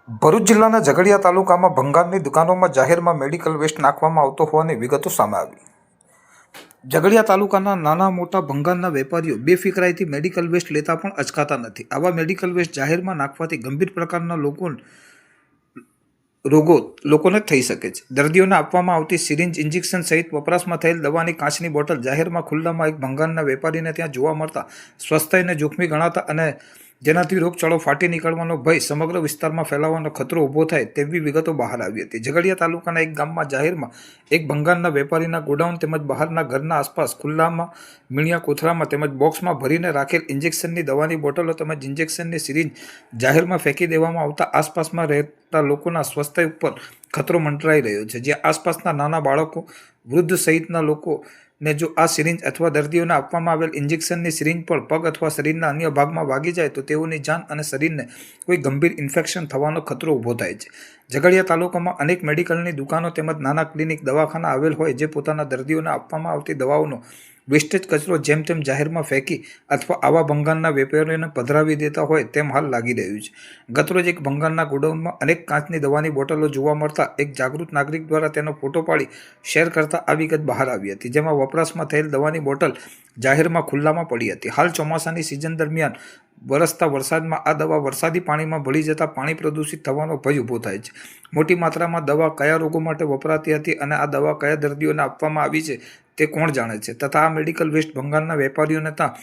ભરૂચ જિલ્લાના ઝઘડિયા તાલુકામાં ભંગારની દુકાનોમાં જાહેરમાં મેડિકલ વેસ્ટ નાખવામાં આવતો હોવાની વિગતો સામે આવી। ઝઘડિયા તાલુકાના નાના મોટા ભંગારના વેપારીઓ બેફિકરાઈથી મેડિકલ વેસ્ટ લેતા પણ અચકાતા નથી। આવા મેડિકલ વેસ્ટ જાહેરમાં નાખવાથી ગંભીર પ્રકારના રોગો લોકોને થઈ શકે છે। દર્દીઓને આપવામાં આવતી સિરિંજ, ઇન્જેક્શન સહિત વપરાશમાં થયેલ દવાની કાચની બોટલ જાહેરમાં ખુલ્લામાં એક ભંગારના વેપારીને ત્યાં જોવા મળતા સ્વાસ્થ્યને જોખમી ગણાતા અને જેનાથી રોગચાળો ફાટી નીકળવાનો ભય સમગ્ર વિસ્તારમાં ફેલાવાનો ખતરો ઊભો થાય તેવી વિગતો બહાર આવી હતી। ઝઘડિયા તાલુકાના એક ગામમાં જાહેરમાં એક ભંગારના વેપારીના ગોડાઉન તેમજ બહારના ઘરના આસપાસ ખુલ્લામાં મીણિયા કોથળામાં તેમજ બોક્સમાં ભરીને રાખેલ ઇન્જેક્શનની દવાની બોટલો તેમજ ઇન્જેક્શનની સિરિંજ જાહેરમાં ફેંકી દેવામાં આવતા આસપાસમાં રહેતા લોકોના સ્વાસ્થ્ય ઉપર ખતરો મંડરાઈ રહ્યો છે। જ્યાં આસપાસના નાના બાળકો, વૃદ્ધ સહિતના લોકો ને જો આ સિરિંજ અથવા દર્દીઓને આપવામાં આવેલ ઇન્જેક્શનની સિરિંજ પર પગ અથવા શરીરના અન્ય ભાગમાં વાગી જાય તો તેઓની જાન અને શરીરને કોઈ ગંભીર ઇન્ફેક્શન થવાનો ખતરો ઊભો થાય છે। ઝઘડિયા તાલુકામાં અનેક મેડિકલની દુકાનો તેમજ નાના ક્લિનિક, દવાખાના આવેલ હોય જે પોતાના દર્દીઓને આપવામાં આવતી દવાઓનો વેસ્ટેજ કચરો જેમ તેમ જાહેરમાં ફેંકી અથવા આવા ભંગારના વેપારીઓને પધરાવી દેતા હોય તેમ હાલ લાગી રહ્યું છે। ગતરોજ એક ભંગારના ગોડાઉનમાં અનેક કાચની દવાની બોટલો જોવા મળતા એક જાગૃત નાગરિક દ્વારા તેનો ફોટો પાડી શેર કરતા આ વિગત બહાર આવી હતી, જેમાં વપરાશમાં થયેલ દવાની બોટલ જાહેરમાં ખુલ્લામાં પડી હતી। હાલ ચોમાસાની સિઝન દરમિયાન વરસતા વરસાદમાં આ દવા વરસાદી પાણીમાં ભળી જતા પાણી પ્રદૂષિત થવાનો ભય ઊભો થાય છે। મોટી માત્રામાં દવા કયા રોગો માટે વપરાતી હતી અને આ દવા કયા દર્દીઓને આપવામાં આવી છે તે કોણ જાણે છે, તથા આ મેડિકલ વેસ્ટ ભંગારના વેપારીઓને ત્યાં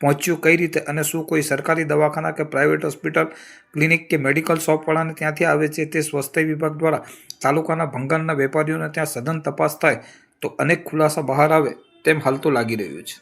પહોંચ્યું કઈ રીતે અને શું કોઈ સરકારી દવાખાના કે પ્રાઇવેટ હોસ્પિટલ, ક્લિનિક કે મેડિકલ શોપવાળાને ત્યાંથી આવે છે તે સ્વાસ્થ્ય વિભાગ દ્વારા તાલુકાના ભંગારના વેપારીઓને ત્યાં સઘન તપાસ થાય તો અનેક ખુલાસા બહાર આવે તેમ હાલ તો લાગી રહ્યું છે।